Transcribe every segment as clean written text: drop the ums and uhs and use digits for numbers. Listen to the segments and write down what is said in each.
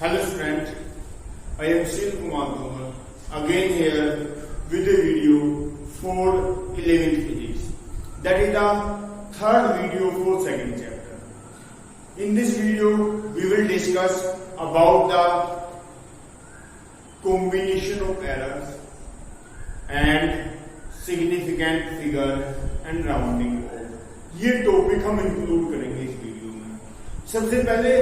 Hello student, I am Shiv Kumar Kumar again here with a video for 11th physics. That is the third video for second chapter. In this video we will discuss about the combination of errors and significant figure and rounding off. ये topic हम include करेंगे इस video में। सबसे पहले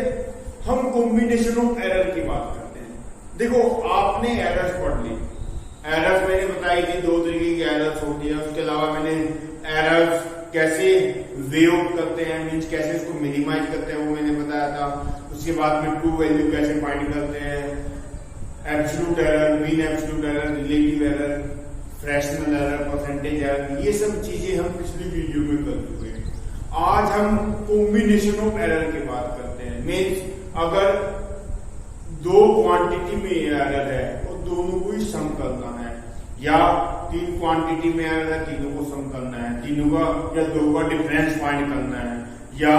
हम combination of error की बात करते हैं। देखो आपने एरर्स पढ़ ली, एरर्स मैंने बताई थी दो तरीके की एरर्स होती है। उसके अलावा मैंने एरर्स कैसे वे आउट करते हैं, मीन्स कैसे इसको मिनिमाइज करते हैं वो मैंने बताया था। उसके बाद में ट्रू वैल्यू कैसे फाइंड करते हैं, absolute error, mean absolute error, relative error, fractional error, percentage error, ये सब चीजें हम पिछली वीडियो में कर चुके हैं। आज हम कॉम्बिनेशन ऑफ एरर की बात करते हैं। मीन्स अगर दो क्वांटिटी में एरर है और दोनों को ही सम करना है, या तीन क्वांटिटी में एरर है तीनों को सम करना है, तीनों का या दो का डिफरेंस फाइंड करना है, या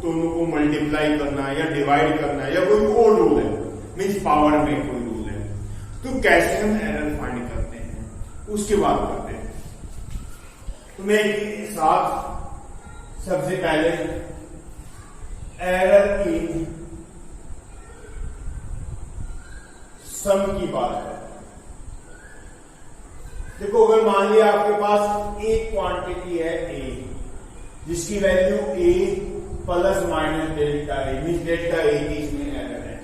दोनों को मल्टीप्लाई करना है या डिवाइड करना है, या कोई और रूल है, मीन्स पावर में कोई रूल है, तो कैसे हम एरर फाइंड करते हैं उसकी बात करते हैं। तो मैं एक साथ सबसे पहले एरर इन सम की बात करते हैं। देखो अगर मान लिया आपके पास एक क्वांटिटी है ए, जिसकी value A plus minus delta A, mean delta A की इसमें एरर है।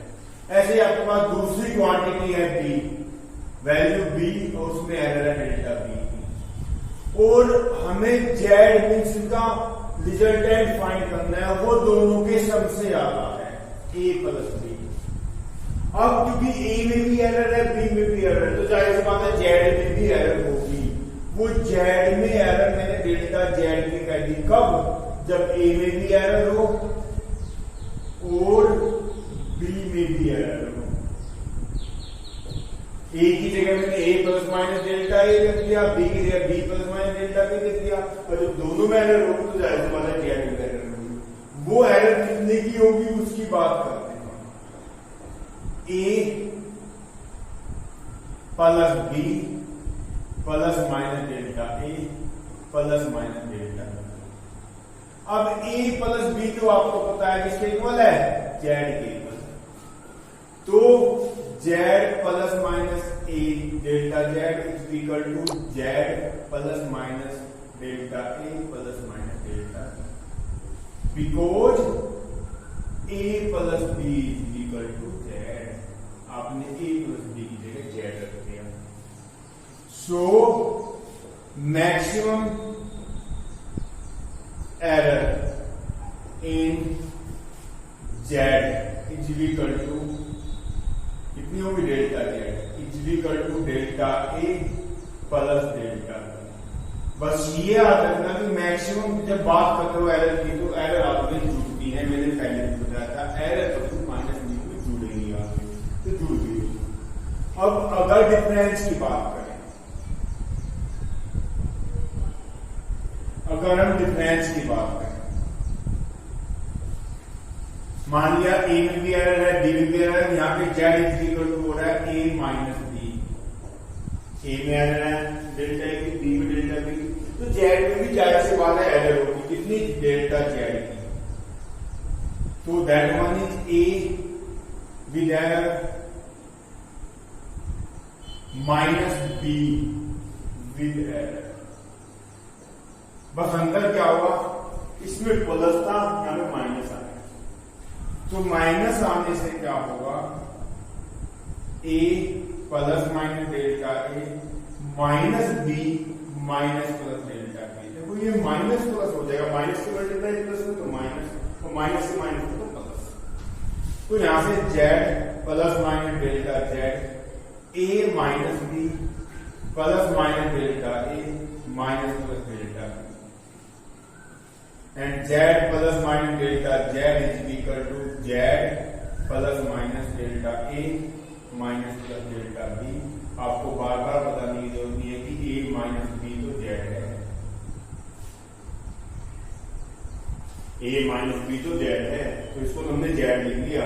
ऐसे ही आपके पास दूसरी क्वांटिटी है बी, वैल्यू बी और उसमें एरर है डेल्टा बी की, और हमें जेड मीन्स का रिजल्टेंट फाइंड करना है, वो दोनों के सम से आता है ए प्लस बी। अब क्योंकि ए में भी एरर है बी में भी एरर है, तो जाहिर सी बात है जेड में भी एरर होगी। वो जेड में एरर मैंने डेल्टा जेड में कह दी, कब? जब ए में भी एरर हो और बी में भी एरर हो। ए की जगह मैंने A plus minus delta A लिख दिया, बी की जगह B plus minus delta B लिख दिया, और जब दोनों में एरर होगी तो जाहिर सी बात है जेड में एरर होगी। वो एरर कितने की होगी उसकी बात करते हैं। A plus B plus minus delta A plus minus delta. अब ए प्लस बी तो आपको पता है किसके इक्वल है? जेड के इक्वल। तो Z plus minus A delta Z is equal to Z plus minus delta A plus minus delta, because A plus B is equal to Z. आपने ए प्लस बी की जगह जेड रख दिया। So maximum error in Z is equal to कितनी होगी? Delta Z is equal to delta A plus delta. बस ये याद रखना कि मैक्सिमम जब बात करते हो एरर की, तो एरर आपने जुड़ती है। मैंने पहले भी बताया था एरर तो माइनस बी में जुड़ेगी आपकी, तो जुड़ गई। अब अगर डिफरेंस की बात करें, अगर हम डिफरेंस की बात करें, मान लिया ए में भी एरर है बी में भी एरर है, यहाँ पे जेड इज इक्वल टू हो रहा है ए माइनस बी। ए में एरर है डेल्टा ए की, बी में डेल्टा बी, तो जेड में भी जाहिर सी बात है एरर होगी। कितनी? डेल्टा जेड की। तो that one is a with error minus be with error. बस अंतर क्या हुआ? इसमें प्लस था, यहाँ पे माइनस आ गया। तो माइनस आने से क्या होगा? A plus minus delta A minus B minus plus delta B. देखो ये माइनस प्लस हो जाएगा, माइनस से मल्टीप्लाई प्लस में तो माइनस, और माइनस से माइनस तो प्लस। तो यहां से Z plus minus delta Z A minus B plus minus delta A minus plus delta B, and Z plus minus delta Z is equal to Z plus minus delta A minus plus delta B. आपको बार बार बताने की जरूरत नहीं है कि A minus B तो जेड है, ए माइनस बी तो जेड है, तो इसको हमने जेड लिख लिया।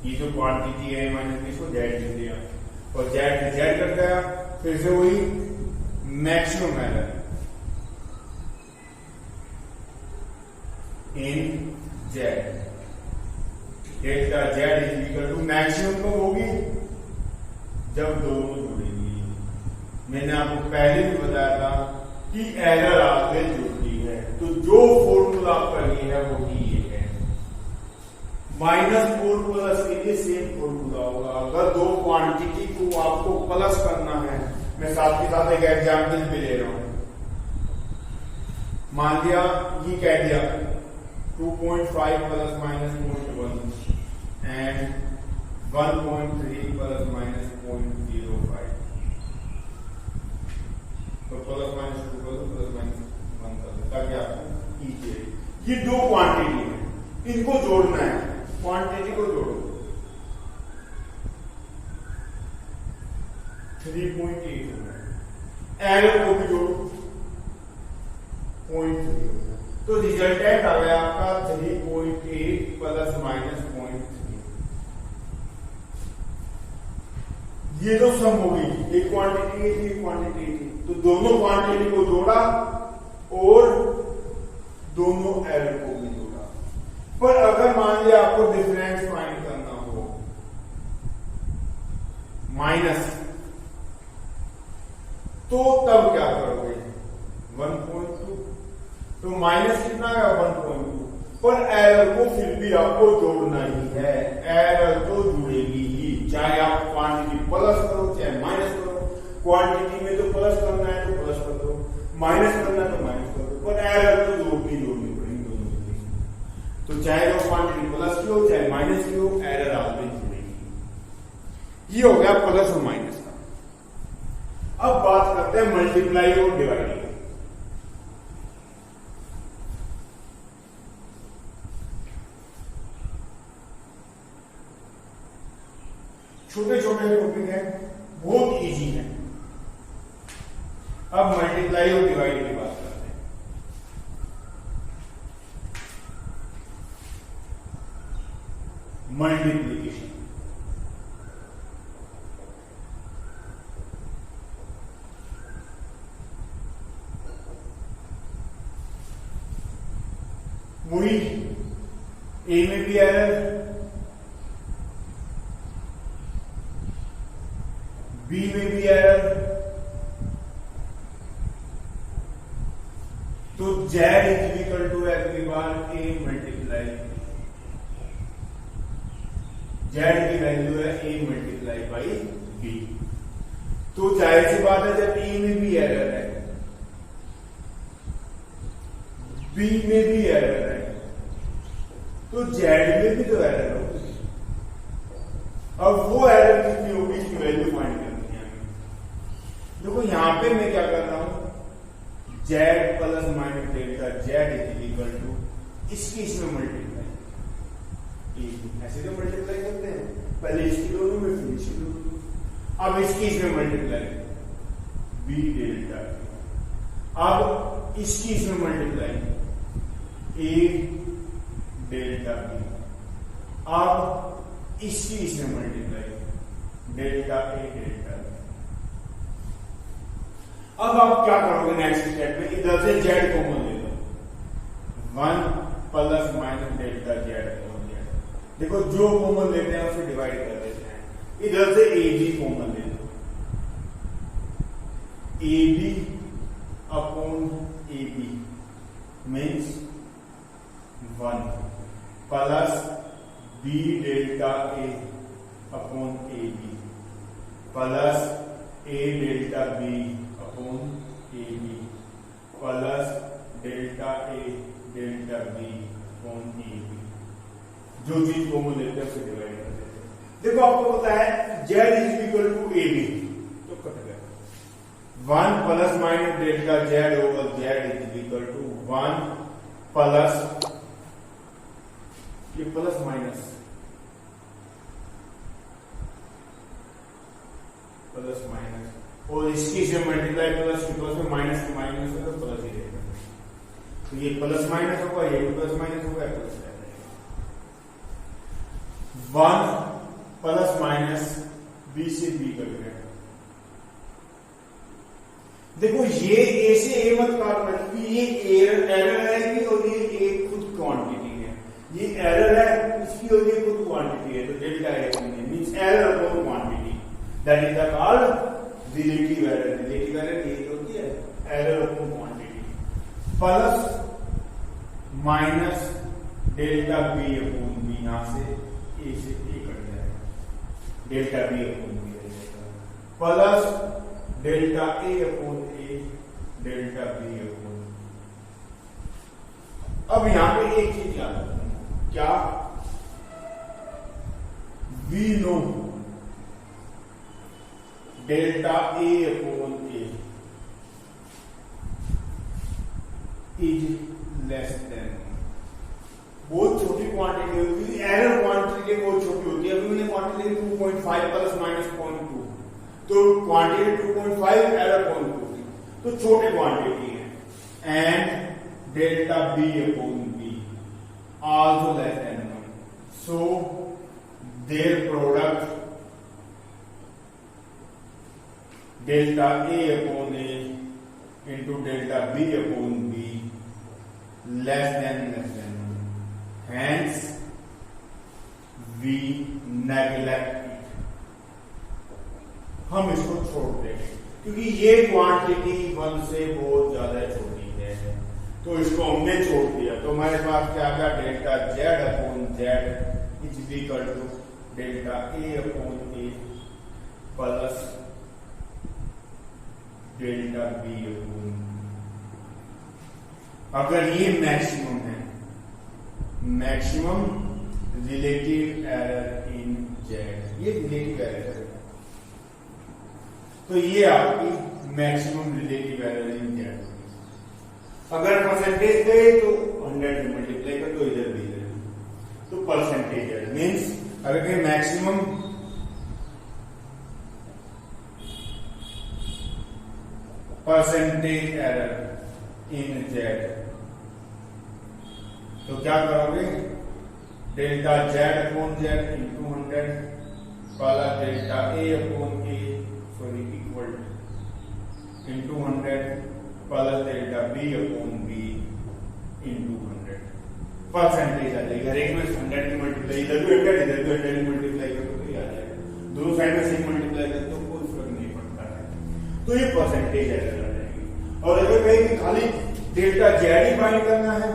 ये जो क्वांटिटी है माइनस इसको जेड लिख दिया और जेड जेड कर गया, फिर से वही maximum error in Z, delta Z is equal to maximum कब होगी जब दोनों जुड़ेंगी। मैंने आपको पहले भी बताया था कि एरर आपसे जुड़ती है, तो जो फॉर्मूला आपका ये है वो ही ये है। -4 प्लस के लिए सेम फॉर्मूला होगा। अगर दो क्वांटिटी को आपको प्लस करना है, मैं साथ के साथ एक एग्जाम्पल भी ले रहा हूं। मान लिया ये कह दिया 2.5 plus minus 0.1 and 1.3 plus minus 0.05, तो प्लस माइनस 2 प्लस माइनस 1 कर दो ताकि आपको इजी है। ये दो क्वांटिटी है, इनको जोड़ना है, क्वांटिटी को जोड़ो 3.8 होगा, एरर को भी जोड़ो 0.3 होगा, तो रिजल्टेंट आ गया आपका 3.8 प्लस माइनस 0.3। ये तो सम होगी, एक क्वांटिटी थी एक क्वांटिटी थी, तो दोनों क्वांटिटी को जोड़ा और दोनों एरर को भी जोड़ा। पर अगर मान लिया आपको डिफरेंस फाइंड करना हो माइनस, तो तब क्या करोगे 1.2, तो माइनस कितना है 1.2, पर एरर को फिर भी आपको जोड़ना ही है, एरर तो जुड़ेगी ही, चाहे आप क्वांटिटी प्लस करो चाहे माइनस करो। क्वांटिटी में तो प्लस करना है तो प्लस कर दो, माइनस करना है तो माइनस कर दो, पर एरर तो जोड़नी पड़ेगी दोनों के। तो चाहे वो क्वांटिटी प्लस की हो चाहे माइनस की हो, एरर आपने जुड़ेगी। ये हो गया प्लस और माइनस का। अब बात करते हैं मल्टीप्लाई और डिवाइडिंग। छोटे छोटे टॉपिक है, बहुत इजी है। अब मल्टीप्लाई और डिवाइड की बात करते हैं। मल्टीप्लीकेशन, वही ए में भी एरर, बी में भी एरर, तो Z is equal to every बार ए मल्टीप्लाई, जेड की वैल्यू है ए मल्टीप्लाई बाई बी। तो जाहिर सी बात है जब ए में भी एरर है, बी में भी एरर है, तो जेड में भी तो एरर होगी। अब वो एरर कितनी होगी इसकी वैल्यू फाइंड करनी है। देखो यहां पे मैं क्या कर रहा हूं, Z plus minus delta Z is equal to इसकी इसमें मल्टीप्लाई, ऐसे तो मल्टीप्लाई करते हैं, पहले इसकी दोनों में फिर इसकी दोनों, अब इसकी इसमें मल्टीप्लाई बी डेल्टा, अब इसकी इसमें मल्टीप्लाई ए डेल्टा बी, अब इसकी इसमें multiply delta A delta B. अब आप क्या करोगे नेक्स्ट स्टेप में, इधर से जेड कॉमन ले लो, 1 plus minus delta Z common Z. देखो जो कॉमन लेते हैं उसे डिवाइड कर देते हैं, इधर से ए बी कॉमन ले लो, A B upon A B means 1 plus B delta A upon A B plus A delta B upon A B plus delta A delta B upon A B. जो चीज common लेते हैं उसे divide कर देते हैं। देखो आपको पता है Z is equal to A B, तो कट गया 1 plus minus delta Z over Z is equal to 1 plus ये प्लस माइनस प्लस माइनस और इसकी से मल्टीप्लाई प्लस की प्लस में माइनस की माइनस है तो प्लस ही रहेगा, तो ये प्लस माइनस होगा, ये प्लस माइनस होगा, प्लस रहेगा 1 प्लस माइनस बी से बी कर गया। देखो ये ए से ए मत काटना क्योंकि ये एरर है और ये एक खुद क्वांटिटी है, ये एरर है इसकी और ये खुद क्वांटिटी है, तो delta A means error upon quantity, that is the called relative error. Relative error ये होती है error upon quantity. Plus minus delta B upon B, यहां से ए कट जाएगा, delta B upon B plus delta A upon A, delta B upon. अब यहां पे एक चीज याद रखना, क्या we know delta A upon A is less than, बहुत छोटी क्वांटिटी होती है, एरर क्वांटिटी बहुत छोटी होती है। अभी मैंने क्वांटिटी 2.5 प्लस माइनस 0.2, तो क्वांटिटी 2.5 एरर 0.2, तो छोटी क्वांटिटी है। And delta B upon B also less than 1, so their product delta A upon A into delta B upon B less than 1, hence we neglect it, हम इसको छोड़ देंगे क्योंकि ये क्वांटिटी 1 से बहुत ज्यादा छोटी है, तो इसको हमने छोड़ दिया। तो हमारे पास क्या था, delta Z upon Z is equal to delta A upon A plus delta B upon. अगर ये मैक्सिमम है, maximum relative error in Z, ये रिलेटिव एरर है, तो ये आपकी maximum relative error in Z. अगर परसेंटेज दे तो 100 से मल्टीप्लाई कर दो, इधर भी इधर, तो परसेंटेज एरर मीन्स अगर maximum percentage error in Z, तो क्या करोगे, delta Z upon Z into 100 plus delta A upon A sorry equal into 100 plus delta B upon B into 100। Percentage आ जाएगा, एक में 100 की मल्टीप्लाई, इधर भी 100 इधर भी 100 की मल्टीप्लाई करो तो ये आ जाएगा, दोनों साइड में सेम मल्टीप्लाई करते तो कोई फर्क नहीं पड़ता है, तो ये परसेंटेज एरर आ जाएगी। और अगर कहीं कि खाली डेल्टा जेड ही फाइंड करना है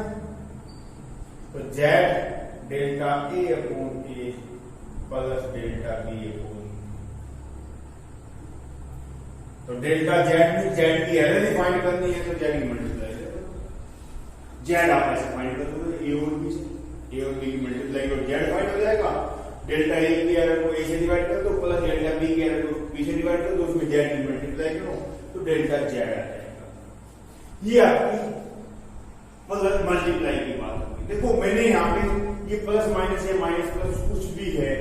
तो Z delta A upon A plus delta B upon, तो डेल्टा जेड में जेड की एरर ही फाइंड करनी है तो जेड की मल्टीप्लाई करो, जेड आप ऐसे फाइंड कर दोगे ए और बी से, ए और बी की मल्टीप्लाई करो जेड फाइंड हो जाएगा। डेल्टा ए की एरर को ए से डिवाइड कर दो प्लस डेल्टा बी की एरर को बी से डिवाइड कर दो, उसमें जेड की मल्टीप्लाई करो तो डेल्टा जेड आ जाएगा। ये आपकी प्लस मल्टीप्लाई की बात होगी। देखो मैंने यहाँ पे ये प्लस माइनस है, माइनस प्लस कुछ भी है,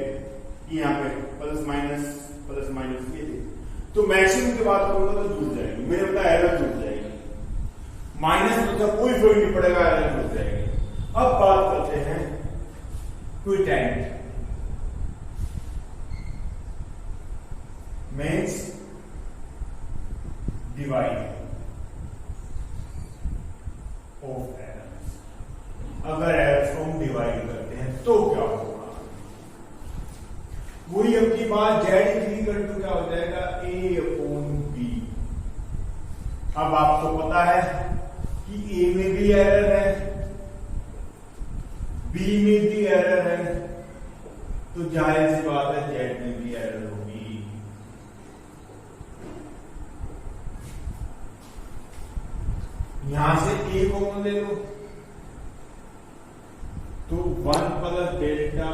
यहाँ पे प्लस माइनस ये थे, तो मैक्सिमम की बात करूंगा तो जुड़ जाएगी, मेरे बताया एरर जुड़ जाएगी, माइनस मतलब कोई फर्क नहीं पड़ेगा, एरर जुड़ जाएगी। अब बात करते हैं क्विटेंट, मीन्स डिवाइड ऑफ एरर्स। अगर एरर्स को हम डिवाइड करते हैं तो क्या होगा, वही अब की बात जेड इक्वल टू क्या हो जाएगा, ए अपॉन बी। अब आपको पता है कि ए में भी एरर है, बी में भी एरर है, तो जाहिर सी बात है जेड में भी एरर होगी। यहां से ए कॉमन ले लो तो 1 plus delta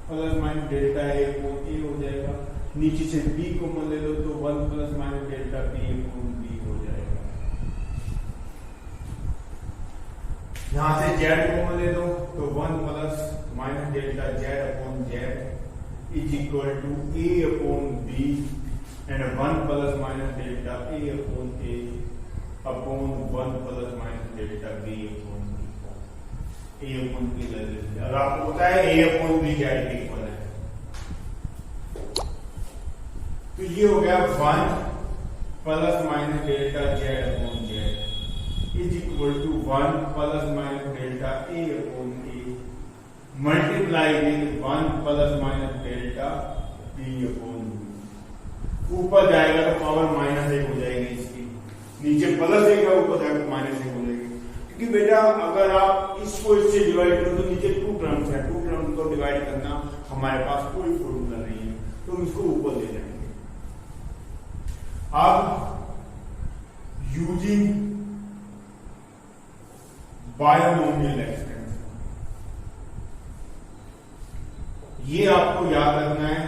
plus minus delta A upon A हो जाएगा, नीचे से बी कॉमन ले लो तो 1 plus minus delta B upon B हो जाएगा, यहां से जेड कॉमन ले लो तो 1 plus minus delta Z upon Z is equal to A upon B and 1 plus minus delta A upon A upon 1 plus minus delta B upon B, A upon B ले लेते हैं। अगर आपको पता है ए अपॉन बी जेड के equal है, तो ये हो गया 1 plus minus delta Z upon Z is equal to 1 plus minus delta A upon A multiply with 1 plus minus delta B upon B. ऊपर जाएगा तो पावर माइनस 1 हो जाएगी इसकी, नीचे प्लस 1 है, ऊपर जाएगा तो माइनस 1 हो जाएगी। क्योंकि बेटा अगर आप इसको इससे डिवाइड करो तो नीचे 2 टर्म्स है, 2 टर्म्स को डिवाइड करना हमारे पास कोई फॉर्मूला नहीं है, तो हम इसको ऊपर ले जाएंगे। अब यूजिंग बायनोमियल एक्सटेंशन, ये आपको याद रखना है,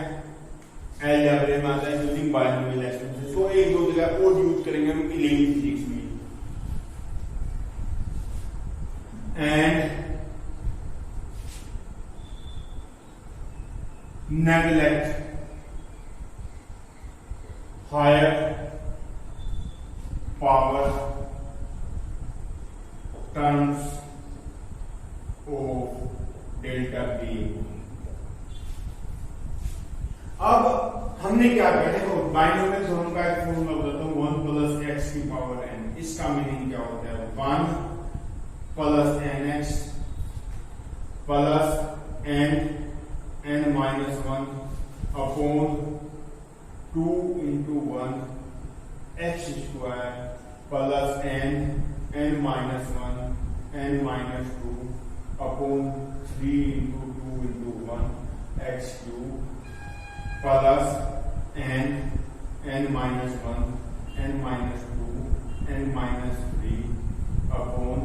अलजेब्रा में आता है यूजिंग बायनोमियल एक्सटेंशन। तो एक दो जगह और यूज करेंगे हम 11वीं फिजिक्स में। And neglect higher power terms of delta B। अब हमने क्या किया, देखो बाइनोमियल थ्योरम का एक फॉर्मूला बताता हूं, 1 प्लस एक्स की पावर n। इसका मीनिंग क्या होता है, 1 plus N X plus n minus 1 upon 2 into 1 X square plus n minus 1 n minus 2 upon 3 into 2 into 1 X cube plus n minus 1 n minus 2 n minus 3 upon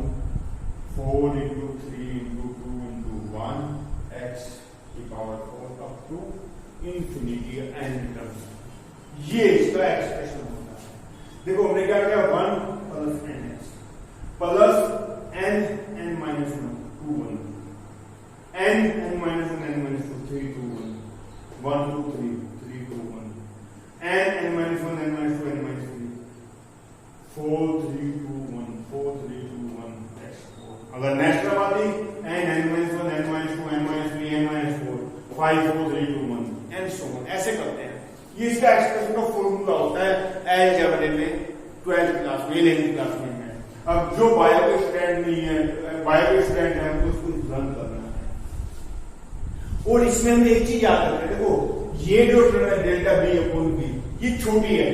4 into 3 into 2 into 1 X की power 4 up to infinity N terms. ये इसका expression होता है। देखो हमने क्या किया, 1 plus N X plus N minus 1 2 1 N minus 1 n minus 2 3 2 1 1 2 3 3 2 1 n minus 1 n minus 2 n minus 3 4 3 2 1 4 3 2 1 x 4। अगर नेक्स्ट टर्म आती n minus 1 n minus 2 n minus 3 n minus 4 5 4 3 2 1 and so on, ऐसे करते हैं। ये इसका एक्सप्रेशन का formula होता है अलजेब्रा में 12th क्लास में, 11th क्लास में है। अब जो बायो के स्टूडेंट नहीं है, बायो के स्टूडेंट है, हमको उसको रन करना है। और इसमें हम एक चीज याद रखते हैं, देखो ये जो टर्म है डेल्टा बी अपॉन बी, ये छोटी है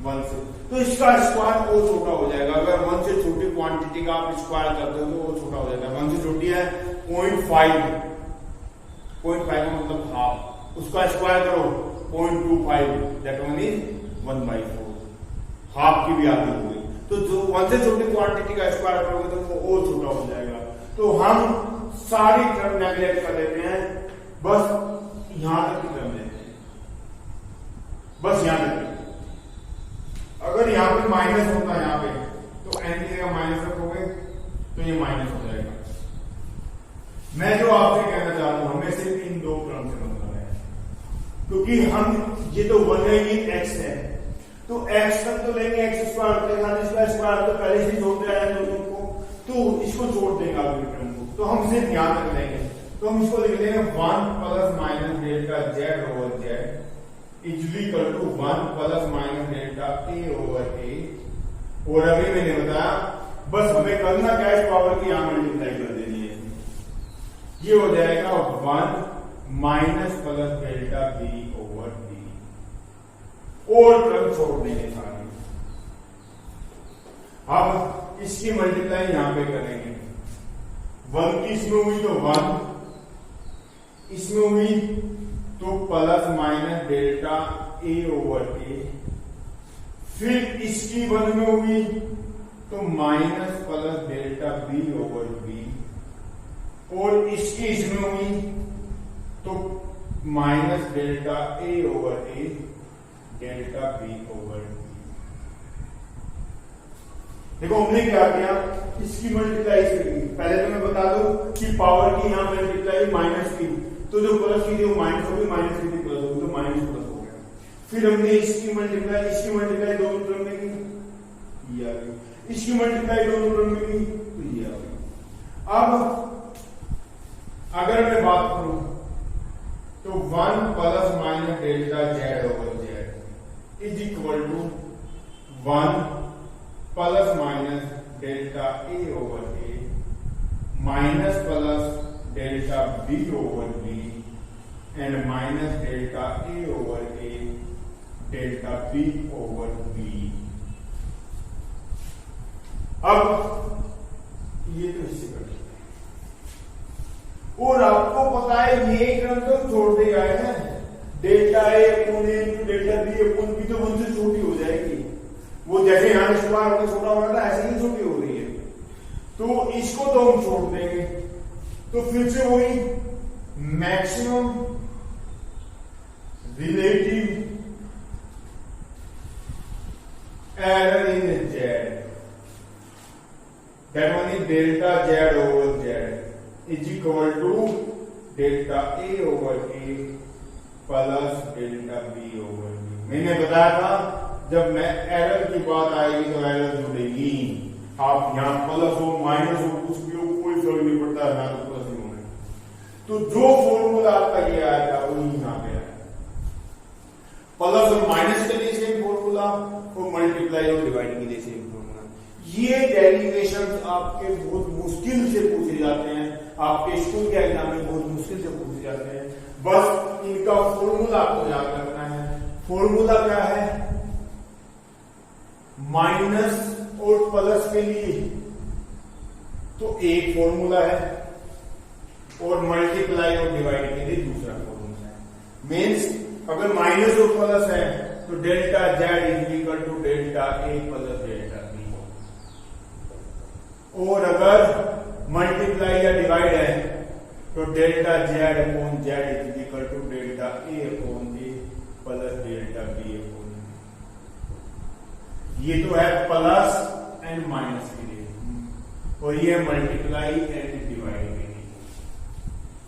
1 से, तो इसका स्क्वायर और छोटा हो जाएगा। अगर 1 से छोटी क्वांटिटी का आप स्क्वायर करते हो तो वो छोटा हो जाएगा। 1 से छोटी है 0.5 का मतलब हाफ, उसका स्क्वायर करो 0.25, दैट वन इज 1/4, हाफ की भी आधी हो गई। तो जो 1 से छोटी क्वांटिटी का स्क्वायर करोगे तो वो और छोटा हो जाएगा। तो हम सारी टर्म नेगलेक्ट कर देते हैं, बस यहां तक की टर्म लेते हैं, बस यहां तक। अगर यहां पे माइनस होता है यहां पे, तो एन की जगह माइनस रखोगे तो ये माइनस हो जाएगा। मैं जो आपसे कहना चाहता हूं, हमें सिर्फ इन 2 टर्म से मतलब है, क्योंकि हम ये तो 1 है, ये एक्स है, तो एक्स तक तो लेंगे, एक्स स्क्वायर तक, इसका स्क्वायर तो पहले से जोड़ते आए हैं दोनों को, तो इसको जोड़ देंगे अगली टर्म को, तो हम सिर्फ यहां तक लेंगे। तो हम इसको लिख देंगे 1 plus minus delta Z over Z is equal to 1 plus minus delta A over A. और अभी मैंने बताया बस हमें करना क्या है, पावर की यहां मल्टीप्लाई कर देनी है, ये हो जाएगा 1 minus plus delta B over B, और टर्म छोड़ देंगे सारी। अब इसकी मल्टीप्लाई यहां पे करेंगे, 1 की इसमें हुई तो 1, इसमें हुई तो plus minus delta A over A, फिर इसकी 1 में हुई तो minus plus delta B over B, और इसकी इसमें हुई तो minus delta A over A delta B over B. देखो हमने क्या किया, इसकी मल्टीप्लाई करी। पहले तो मैं बता दूं कि पावर की यहां मल्टीप्लाई माइनस की, तो जो प्लस की थी वो माइनस होगी, माइनस की थी प्लस होगी, तो माइनस प्लस हो गया। फिर हमने इसकी मल्टीप्लाई दोनों टर्म में की, ये आ गई। इसकी मल्टीप्लाई दोनों टर्म में की, तो ये आ गई। अब अगर मैं बात करूं तो 1 plus minus delta Z over Z is equal to 1 plus minus delta A over A minus plus delta B over B and minus delta A over A delta B over B. अब ये तो इससे कर सकते हैं और आपको पता है ये क्रम तो छोड़ देगा है delta A upon A into delta B upon B तो 1 से छोटी हो जाएगी। वो जैसे यहां स्क्वायर होकर छोटा हो रहा था ऐसे ही छोटी हो रही है, तो इसको तो हम छोड़ देंगे। तो फिर से वही maximum relative error in Z that one is delta z over z is equal to delta a over a plus delta b over b। मैंने बताया था जब मैं एरर की बात आएगी तो एरर जुड़ेगी। आप यहाँ प्लस हो माइनस हो कुछ भी हो कोई फर्क नहीं पड़ता, ना तो प्लस ही होना। तो जो फॉर्मूला आपका ये आया था वही यहाँ पे आया। प्लस और माइनस के लिए सेम फॉर्मूला और मल्टीप्लाई और डिवाइड के लिए सेम फॉर्मूला। ये डेरिवेशंस आपके बहुत मुश्किल से पूछे जाते हैं, आपके स्कूल के एग्जाम में बहुत मुश्किल से पूछे जाते हैं। बस इनका फॉर्मूला आपको याद रखना है। फॉर्मूला क्या है? माइनस और प्लस के लिए तो एक फॉर्मूला है और मल्टीप्लाई और डिवाइड के लिए दूसरा फॉर्मूला है। मीन्स अगर माइनस और प्लस है तो delta Z is equal to delta A plus delta B, और अगर मल्टीप्लाई या डिवाइड है तो delta Z upon Z is equal to delta A upon A plus delta B upon. ये तो है प्लस एंड माइनस के लिए और ये है मल्टीप्लाई एंड डिवाइड के लिए।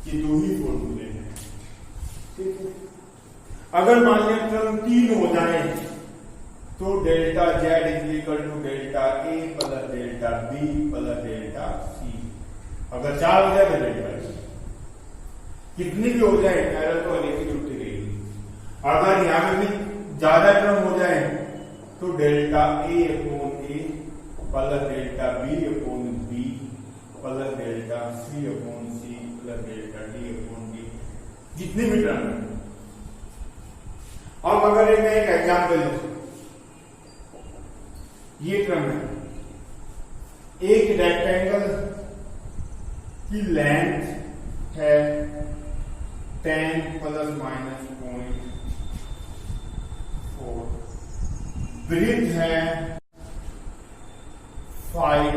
ये दो ही फॉर्मूले हैं, ठीक है। अगर मान लिया क्रम 3 हो जाए तो delta Z is equal to delta A plus delta B plus delta C. अगर 4 हो जाए तो डेल्टा सी। कितनी भी हो जाए एरर तो अनेक ही उठती रहेगी। अगर यहां में भी ज्यादा क्रम हो जाए तो delta A upon A plus delta B upon B plus delta C upon C plus delta D upon D, जितनी भी टर्म है। अब अगर एक एग्जाम्पल ये क्रम है, एक रेक्टेंगल की लेंथ है 10 प्लस माइनस 0.4, ब्रीथ है 5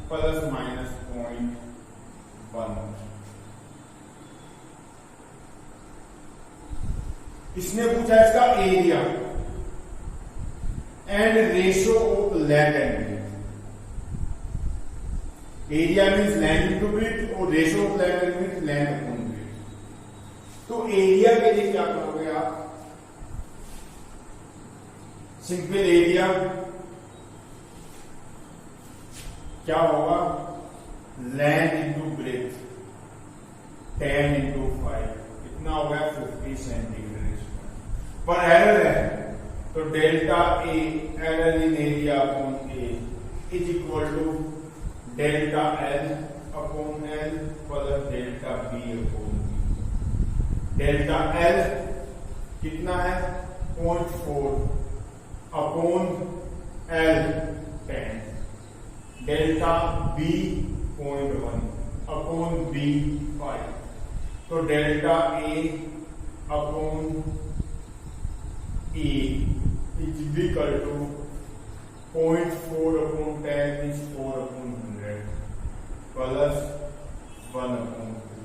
प्लस माइनस 0.1। इसने पूछा इसका area and ratio of length and breadth. Area means length to breadth और ratio of length and breadth length upon breadth. तो एरिया के लिए क्या करोगे आप? सिंपल एरिया क्या होगा? लेंथ इंटू ब्रीथ 10 इंटू 5 कितना हो गया? 50 सेंटीमीटर। पर एरर है तो delta A error in area upon A is equal to delta L upon L plus delta B upon B. Delta L कितना है? 0.4 upon L 10, delta B 0.1 upon B 5। तो delta A upon E is equal to 0.4 upon 10 is 4 upon 100 plus 1 upon 2।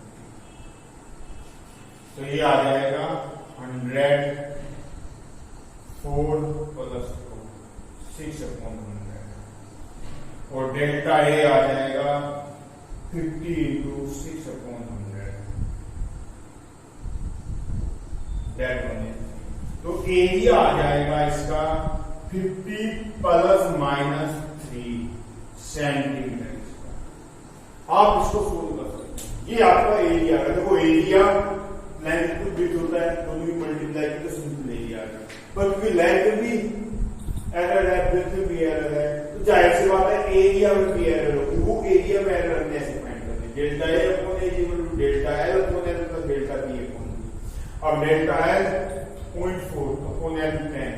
तो ये आ जाएगा 100 4 plus 2 6 upon 100 और delta A आ जाएगा 50 into 6 upon 100। That one is तो एरिया आ जाएगा इसका 50 प्लस माइनस 3 सेंटीमीटर। आप इसको सोल्व कर सकते हैं। ये आपका एरिया है। देखो एरिया लेंथ टू विड्थ होता है, दोनों की मल्टीप्लाई की तो सिंपल एरिया आ गया। पर क्योंकि लेंथ भी एरर है, विड्थ भी एरर है, तो जाहिर सी बात है एरिया में भी एरर होगी। वो एरिया में एरर हमने ऐसे फाइंड करनी, delta A upon A equal to delta L upon L plus delta B upon B. अब delta L 0.4 upon L 10,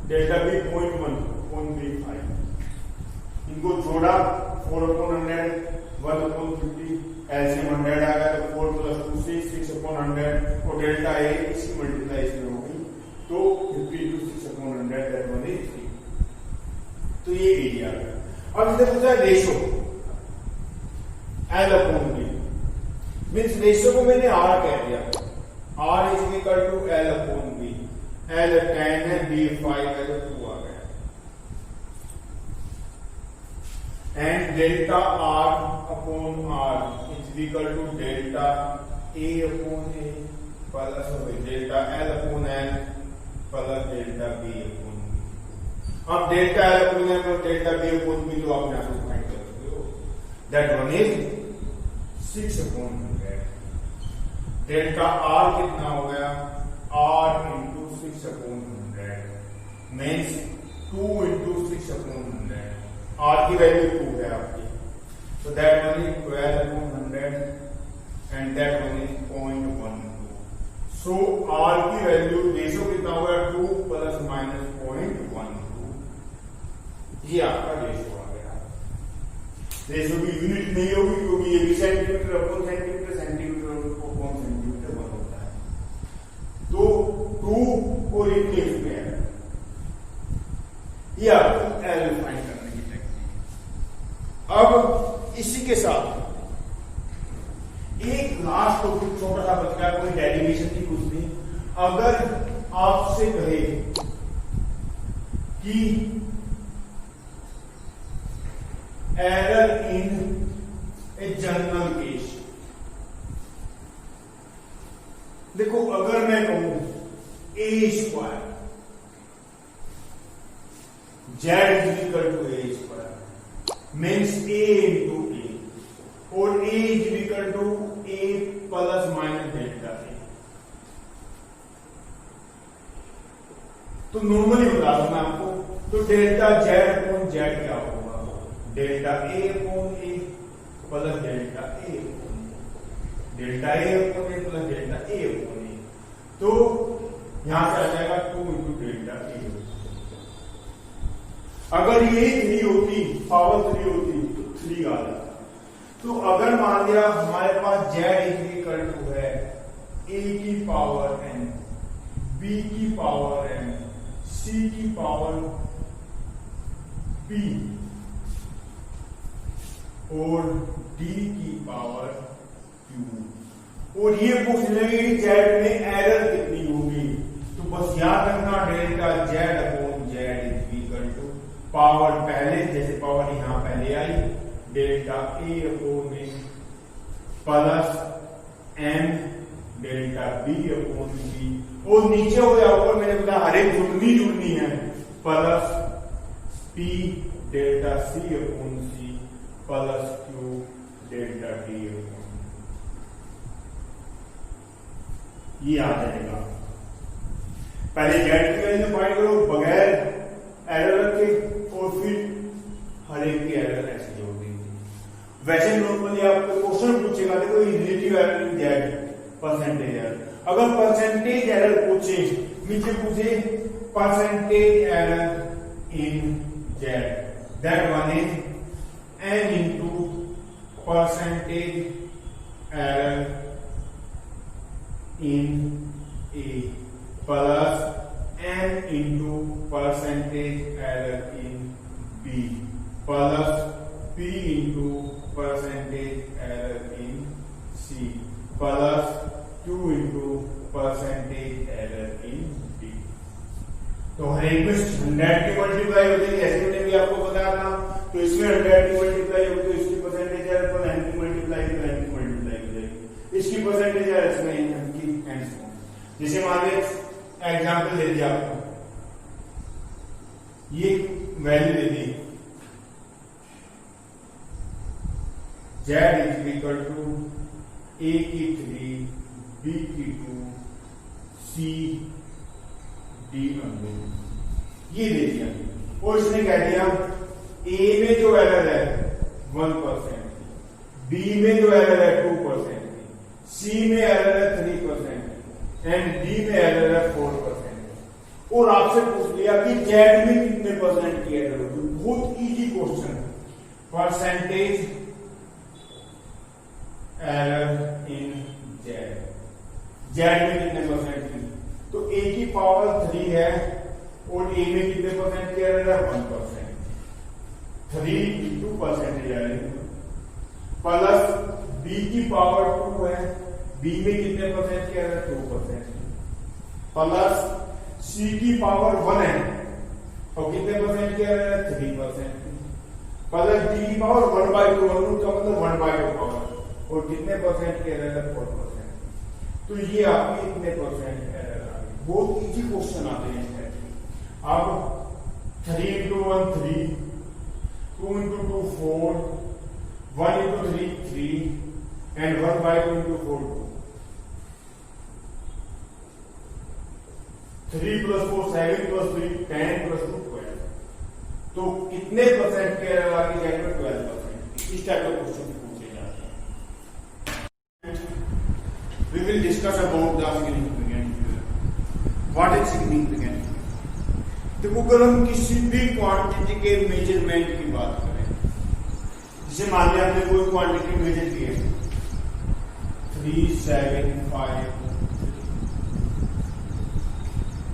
delta B 0.1 upon B 5, इनको जोड़ा 4 अपॉन 100, 1 अपॉन 50, एलसीएम 100 आ गया, तो 4 प्लस 2 6 अपॉन 100, और डेल्टा ए इसकी multiply हो गई तो 50 to 6 upon 100 that one is 3। तो ये एरिया है। अब इधर पूछा है ratio L upon B, means ratio को मैंने आर कह दिया, R is equal to L upon B, L 10 है, बी 5 है, तो 2 आ गया। And delta R upon R is equal to delta A upon A plus delta L upon L plus delta B upon B. अब delta L upon L plus delta B upon B जो आप यहां से find कर सकते हो, that one is 6 upon 100। Delta R कितना हो गया, R into 6 upon 100 means 2 into 6 upon 100। R की वैल्यू 2 है आपकी, so that one is 12 upon 100 and that one is 0.12. So R की वैल्यू रेशो कितना होगा, 2 प्लस माइनस 0.12, ये आपका रेशो आ गया। रेशो की यूनिट नहीं होगी क्योंकि ये भी centimetre upon centimetre, centimetre upon centimetre one होता है, तो 2 और 1 लिख गया। ये आपको एल फाइंड करने की टेक्निक। अब इसी के साथ एक लास्ट टॉपिक छोटा सा बच गया, कोई डेरिवेशन की कुछ नहीं। अगर आपसे कहे कि error in a general case, देखो अगर मैं कहूं A square Z is equal to A square means A into A, और A is equal to A plus minus delta A, तो नॉर्मली बता दूं मैं आपको, तो डेल्टा जेड अपॉन जेड क्या होगा, delta A upon A plus delta A upon A, delta A upon A plus delta A upon ए, तो यहां से आ जाएगा 2 इंटू डेल्टा ए। अगर ये 3 होती, पावर 3 होती तो 3 आ जाता। तो अगर मान लिया हमारे पास z इज इक्वल टू है a की पावर n, b की पावर n, c की पावर p और d की पावर q, और ये पूछ लेंगे कि z में एरर कितनी होगी, तो बस याद रखना delta z upon z is equal to power पहले जैसे पावर यहां पहले आई, delta A upon A plus M delta B upon B, और नीचे हो गया ऊपर मैंने बताया हर एक जुड़नी है, plus P delta C upon C plus Q delta D upon, ये आ जाएगा। पहले जेड की वैल्यू फाइंड करो बगैर एरर रखे, और फिर हर एक की एरर ऐसे जोड़ देंगे। वैसे नॉर्मली आपको क्वेश्चन पूछेगा, देखो relative error in Z percentage error, अगर परसेंटेज एरर पूछे, नीचे पूछे percentage error in Z, that one is n into percentage error in A plus n into percentage error in B plus p into percentage error in C plus q into percentage error in D. तो हर एक में 100 की multiply हो जाएगी, ऐसे मैंने भी आपको बताया था, तो इसमें 100 की मल्टीप्लाई हो तो इसकी परसेंटेज एरर पर n की मल्टीप्लाई तो n की मल्टीप्लाई हो जाएगी, इसकी परसेंटेज एरर इसमें n की n से। जैसे मान लीजिए एग्जाम्पल दे दिया आपको, ये वैल्यू दे दी z is equal to a की 3, b की 2 सी डी अननोन, ये दे दिया। और इसने कह दिया ए में जो एरर है 1%, बी में जो एरर है 2%, सी में एरर है 3% एंड डी में एरर है 4%। और आपसे पूछ लिया कि जेड में कितने परसेंट की एरर होगी। बहुत easy question, percentage error in Z, Z में कितने परसेंट की, तो ए की पावर 3 है और ए में कितने परसेंट की एरर है 1%, 3 into percentage error plus B की पावर 2 है, बी में कितने परसेंट की एरर 2%, प्लस सी की पावर 1 है और कितने परसेंट की एरर है 3%, प्लस डी की पावर 1/2 का मतलब 1/2 पावर और कितने परसेंट की एरर है 4%। तो ये आपकी कितने परसेंट एरर आ गई। बहुत इजी क्वेश्चन आते हैं। अब 3 into 1 3, 2 into 2 4, 1 into 3 3 and 1/2 into 4 2, 3 plus 4 7 plus 3 10 plus 2 12। तो कितने परसेंट के एरर आ गई जेड में 12%। इस टाइप का क्वेश्चन पूछे जाते हैं। We will discuss about the significant figure. What is significant? देखो अगर हम किसी भी क्वांटिटी के मेजरमेंट की बात करें, जैसे मान लिया हमने कोई क्वांटिटी मेजर की है 3 7 5,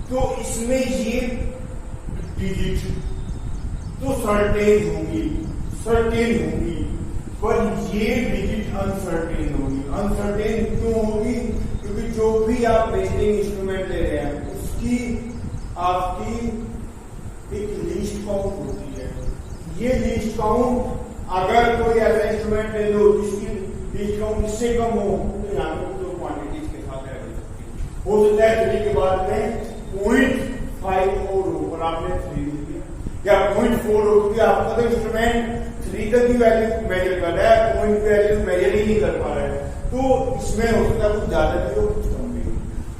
तो इसमें ये डिजिट तो सर्टेन होगी, पर ये डिजिट अनसर्टेन होगी। अनसर्टेन क्यों होगी? क्योंकि जो भी आप मेजरिंग इंस्ट्रूमेंट ले रहे हैं उसकी आपकी एक लीस्ट काउंट होती है। ये लीस्ट काउंट अगर कोई ऐसा इंस्ट्रूमेंट ले लो जिसकी लीस्ट काउंट इससे कम हो तो यहाँ पे तो क्वांटिटीज के साथ ऐड हो सकता है 3 के बाद में 0.5 और हो पर आपने 3 लिया, या 0.4 हो क्योंकि आपका तो इंस्ट्रूमेंट 3 तक की वैल्यू मेजर कर रहा है, पॉइंट वैल्यू मेजर ही नहीं कर पा रहा है। तो इसमें हो सकता है कुछ ज्यादा भी हो कुछ कम भी हो।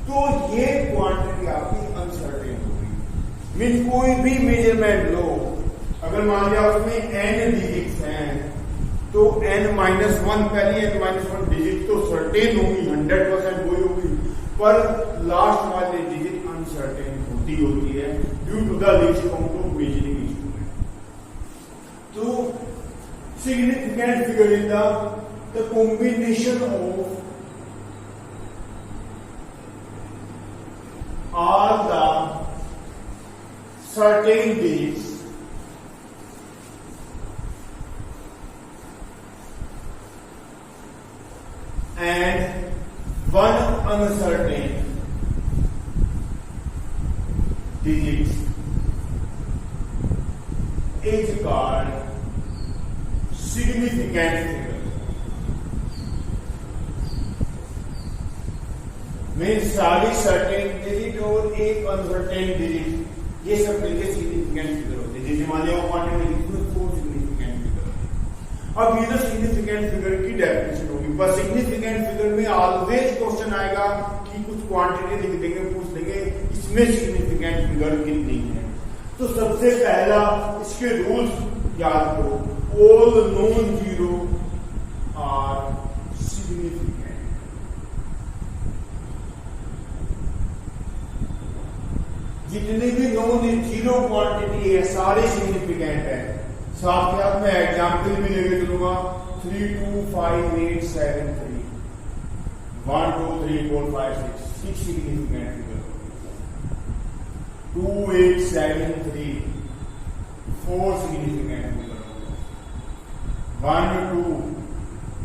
तो ये क्वांटिटी आपकी अनसर्टेन होगी। मीन कोई भी मेजरमेंट लो, अगर मान लिया उसमें n डिजिट्स हैं तो n-1 पहली n-1 डिजिट तो सर्टेन होगी, 100% वही होगी, पर लास्ट वाले डिजिट अनसर्टेन होती है due to the least count of measuring instrument. तो significant figure is the combination of all the certain digits and one uncertain digit is called significant figure. Mean सारी certain digit और एक uncertain digit ये सब मिलकर significant figure होते हैं। जैसे मान लिया क्वांटिटी लिखी 4 सिग्निफिकेंट फिगर होते हैं। अब ये जो सिग्निफिकेंट फिगर की डेफिनेशन होगी, पर सिग्निफिकेंट फिगर में ऑलवेज क्वेश्चन आएगा कि कुछ क्वांटिटी लिख देंगे, पूछ देंगे इसमें सिग्निफिकेंट फिगर कितनी है। तो सबसे पहला इसके रूल्स याद करो, all non zero are significant. जितनी भी नॉन जीरो क्वांटिटी है सारे सिग्निफिकेंट है। साथ के साथ मैं एग्जाम्पल भी लेके चलूंगा 3 2 5 8 7 3 1 2 3 4 5 6 significant figure, 2 8 7 3 4 significant figure, 1 2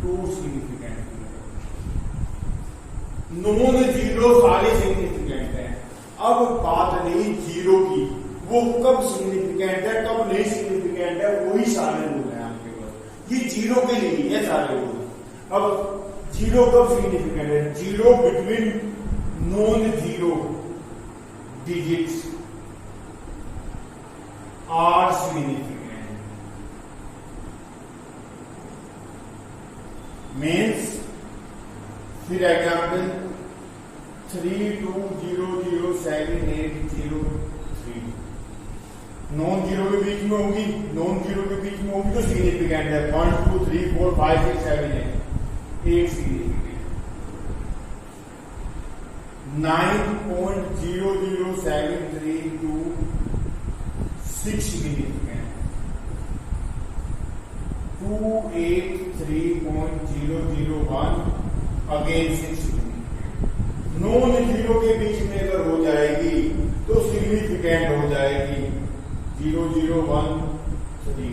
2 significant figure. Non zero सारे सिग्निफिकेंट है। अब बात नहीं जीरो की, वो कब सिग्निफिकेंट है कब नहीं सिग्निफिकेंट है, वही सारे रूल हैं आपके पास। ये जीरो के लिए है सारे रूल। अब जीरो कब सिग्निफिकेंट है? Zero between non zero digits are significant. Means फिर एग्जाम्पल 3 2 0 0.07803 नॉन जीरो के बीच में होगी, नॉन जीरो के बीच में होगी तो सिग्निफिकेंट है। 1 2 3 4 5 6 7 8 significant. 9.00732 6 significant. 283.001 again 6 significant. Non zero के बीच में अगर हो जाएगी तो सिग्निफिकेंट हो जाएगी 0013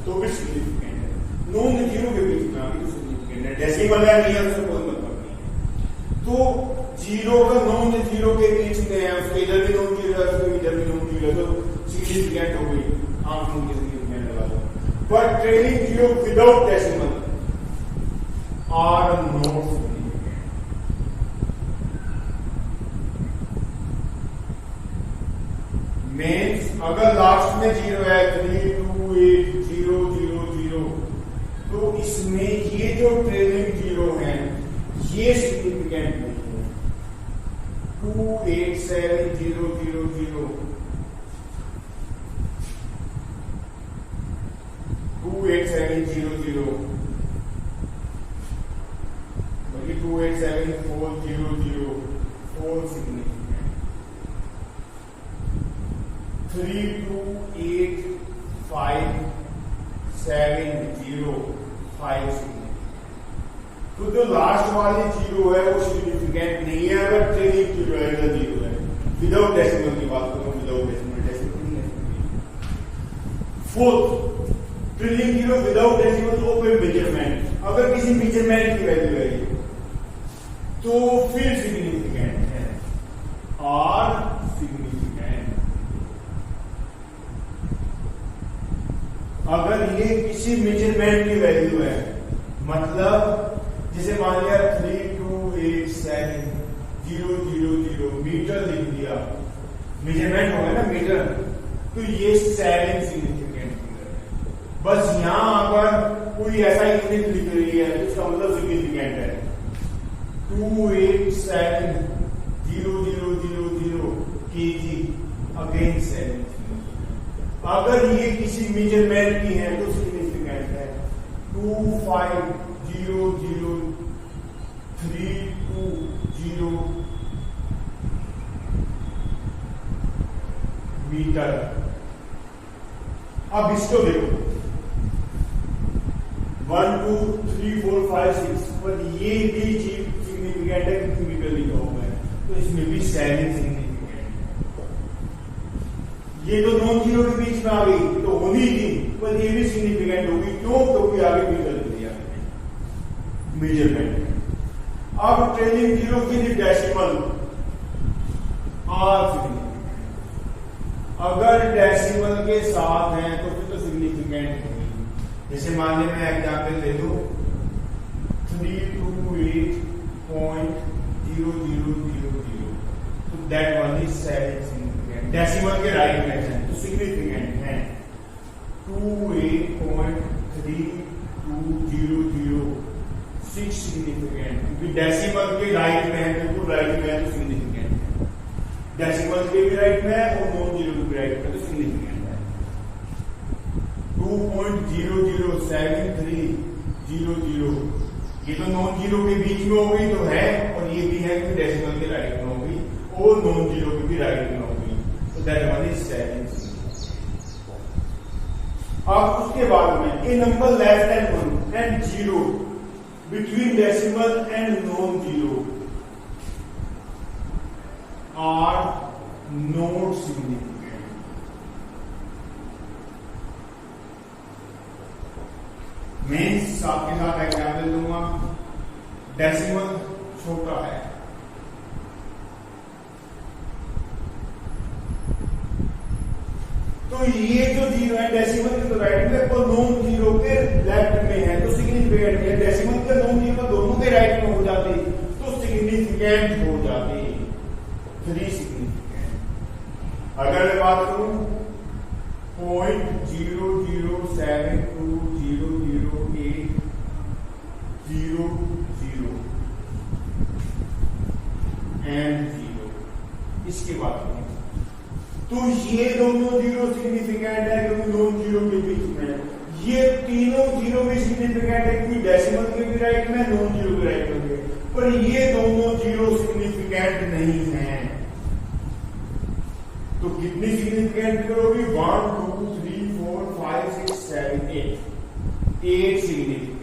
तो भी सिग्निफिकेंट है। नॉन जीरो के बीच में आगे तो सिग्निफिकेंट है। डेसिमल है नहीं है उससे कोई मतलब नहीं है। तो जीरो का नॉन जीरो के बीच में है, उसके इधर भी नॉन जीरो है, उसके इधर भी नॉन जीरो है, तो सिग्निफिकेंट हो गई। आप नॉन की सिग्निफिकेंट लगा दो। But trailing zero without decimal are not significant. Means अगर लास्ट में जीरो है 3280000 तो इसमें ये जो ट्रेलिंग जीरो है ये सिग्निफिकेंट नहीं है। 287000 28700 बल्कि 2874004 सिग्निफिकेंट। 328570 सिग्निफिकेंट। तो जो लास्ट वाली जीरो है वो सिग्निफिकेंट नहीं है अगर ट्रेलिंग जीरो है, जीरो है। विदाउट डेसिमल की बात करूं, विदाउट डेसिमल नहीं है। Fourth, trailing zero without decimal open measurement. अगर किसी मेजरमेंट की वैल्यू है तो फिर सिग्निफिकेंट है और सिग्निफिकेंट। अगर ये किसी मेजरमेंट की वैल्यू है, मतलब जैसे मान लिया 3287000 मीटर लिख दिया, मेजरमेंट होगा ना मीटर, तो ये 7 सिग्निफिकेंट फिगर है। बस यहां अगर कोई ऐसा यूनिट लिख रही है तो इसका मतलब सिग्निफिकेंट है। 2870000 kg अगेन 7। अगर ये किसी मेजरमेंट की है तो सिग्निफिकेंट है। 2500320 मीटर। अब इसको देखो 1 2 3 4 5 6 पर ये भी सिग्निफिकेंट है क्योंकि मीटर लिखा हुआ है, तो इसमें भी 7 सिग्निफिकेंट है। ये तो नॉन जीरो के बीच में आ गई तो होनी थी, पर ये भी सिग्निफिकेंट होगी। क्यों? क्योंकि आगे मीटर लिख दिया मेजरमेंट। अब ट्रेलिंग जीरो की डेसिमल आर सिग्निफिकेंट। अगर डेसिमल के साथ है तो फिर तो सिग्निफिकेंट होगी। जैसे मान लीजिए मैं एग्जाम्पल दे दूं 328.0000 तो that one is 7 significant. Decimal के राइट में है तो सिग्निफिकेंट है। 28.3200 6 सिग्निफिकेंट, क्योंकि डेसिमल के राइट में है, बिल्कुल राइट में है तो सिग्निफिकेंट है। डेसिमल के भी राइट में है और नॉन जीरो के भी राइट में तो सिग्निफिकेंट है। 2.007300 ये तो नॉन जीरो के बीच में हो गई तो है, और ये भी है कि डेसिमल के राइट में हो गई और नॉन जीरो के भी राइट में हो गई, तो दैट वन इज 7। अब उसके बाद में a number less than 1 and 0 between decimal and non-zero are not significant. मैं आपके साथ एग्जाम्पल दूंगा। डेसिमल छोटा है, तो ये जो जीरो है डेसिमल के तो राइट में और नॉन जीरो के लेफ्ट में है तो सिग्निफिकेंट है। डेसिमल के नॉन जीरो दोनों के राइट में हो जाते तो सिग्निफिकेंट हो जाते 3 सिग्निफिकेंट। अगर मैं बात करूं 0.007200800 एंड 0, इसकी बात करें तो ये दोनों जीरो सिग्निफिकेंट है क्योंकि दोनों जीरो के बीच में, ये तीनों जीरो भी सिग्निफिकेंट है क्योंकि डेसिमल के भी राइट में, नॉन जीरो के राइट में, पर ये दोनों जीरो सिग्निफिकेंट नहीं है। तो कितनी सिग्निफिकेंट फिगर होगी? 1 2 3 4 5 6 7 8 सिग्निफिकेंट।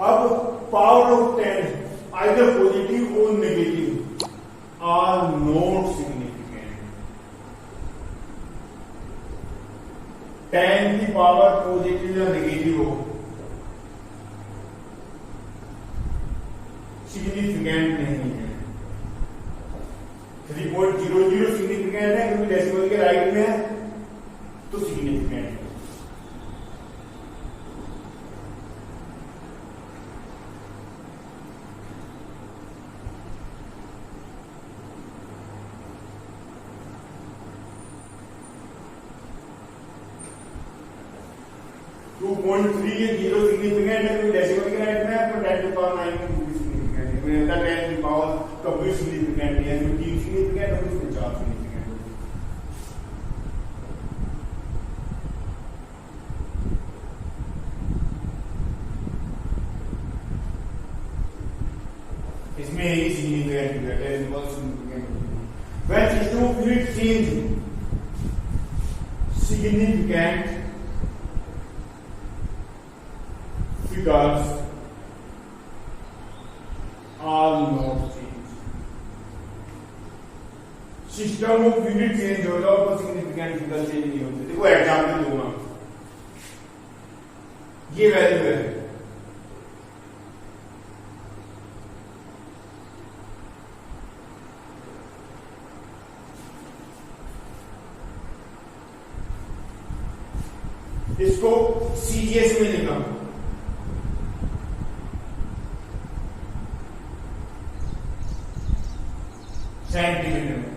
अब पावर ऑफ 10 आइदर पॉजिटिव और नेगेटिव आर नॉट सिग्निफिकेंट। 10 की पावर पॉजिटिव या नेगेटिव हो सिग्निफिकेंट नहीं है। 3.00 सिग्निफिकेंट है क्योंकि डेसिमल के राइट में है तो सिग्निफिकेंट है। ये जीरो सिग्निफिकेंट है क्योंकि डेसिमल के राइट में है, पर 10 की पावर 9 में भी सिग्निफिकेंट है। मैंने कहा 10 की पावर कभी सिग्निफिकेंट नहीं है, तो 3 सिग्निफिकेंट है, उसमें 4 सिग्निफिकेंट है। इसमें एक सिग्निफिकेंट है, 10 की पावर सिग्निफिकेंट है। When system of unit change significant figures are not changed. System of unit change हो जाओ तो सिग्निफिकेंट फिगर चेंज नहीं होते। देखो एग्जाम्पल दूंगा, ये वैल्यू है, इसको सीजीएस में लिखा, सेंटीमीटर में,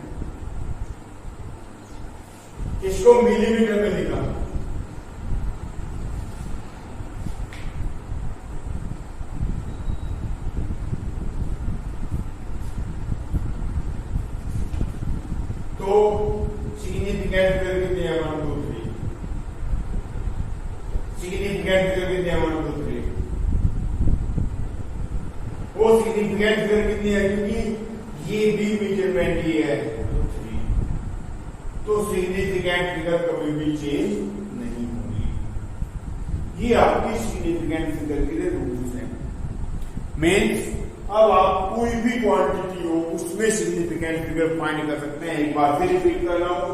इसको मिलीमीटर में लिखा, तो सिग्निफिकेंट फिगर कितनी है? 1 2 3। सिग्निफिकेंट फिगर कितनी है? 1 2 3। वो सिग्निफिकेंट फिगर कितनी है? क्योंकि ये भी मेजरमेंट ही है तो सिग्निफिकेंट फिगर कभी भी चेंज नहीं होगी। ये आपकी सिग्निफिकेंट फिगर के लिए रूल्स हैं। मीन्स अब आप कोई भी क्वांटिटी हो उसमें सिग्निफिकेंट फिगर फाइंड कर सकते हैं। एक बार फिर रिपीट कर रहा हूं,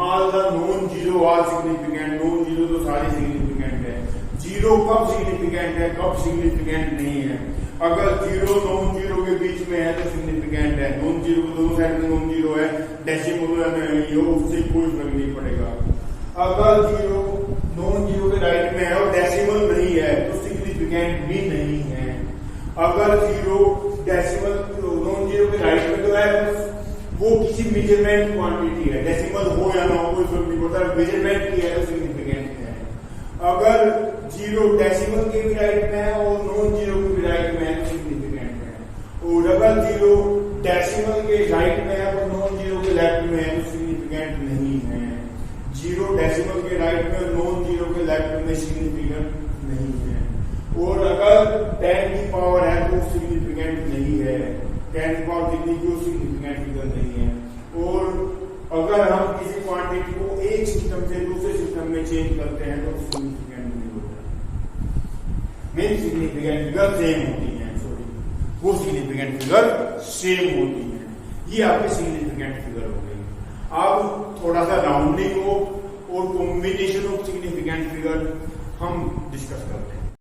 all the non zero are significant. Non zero तो सारे सिग्निफिकेंट है। जीरो कब सिग्निफिकेंट है, कब सिग्निफिकेंट नहीं है? अगर जीरो नॉन जीरो के बीच में है तो सिग्निफिकेंट है। नॉन जीरो दोनों साइड में नॉन जीरो है, डेसिमल नहीं हो, उससे कोई फर्क नहीं पड़ेगा। अगर जीरो नॉन जीरो के राइट में है और डेसिमल नहीं है तो सिग्निफिकेंट भी नहीं है। अगर जीरो डेसिमल नॉन जीरो के राइट में तो है, वो किसी मेजरमेंट क्वांटिटी है, डेसिमल हो या ना हो कोई फर्क नहीं पड़ता, मेजरमेंट की है तो सिग्निफिकेंट है। अगर जीरो डेसिमल के भी राइट में है और नॉन जीरो के भी राइट में है तो सिग्निफिकेंट है। और अगर जीरो डेसिमल के राइट में है और नॉन जीरो के लेफ्ट में है तो सिग्निफिकेंट नहीं है। जीरो डेसिमल के राइट में और नॉन जीरो के लेफ्ट में सिग्निफिकेंट नहीं है। और अगर 10 की पावर है तो सिग्निफिकेंट नहीं है। 10 की पावर कितनी की सिग्निफिकेंट फिगर नहीं है। और अगर हम किसी क्वांटिटी को एक सिस्टम से दूसरे सिस्टम में चेंज करते हैं तो सिग्निफिकेंट नहीं होता। मेन सिग्निफिकेंट फिगर सेम होती है, सॉरी वो सिग्निफिकेंट फिगर सेम होती है। ये आपकी सिग्निफिकेंट फिगर हो गई। अब थोड़ा सा राउंडिंग हो और कॉम्बिनेशन ऑफ सिग्निफिकेंट फिगर हम डिस्कस करते हैं।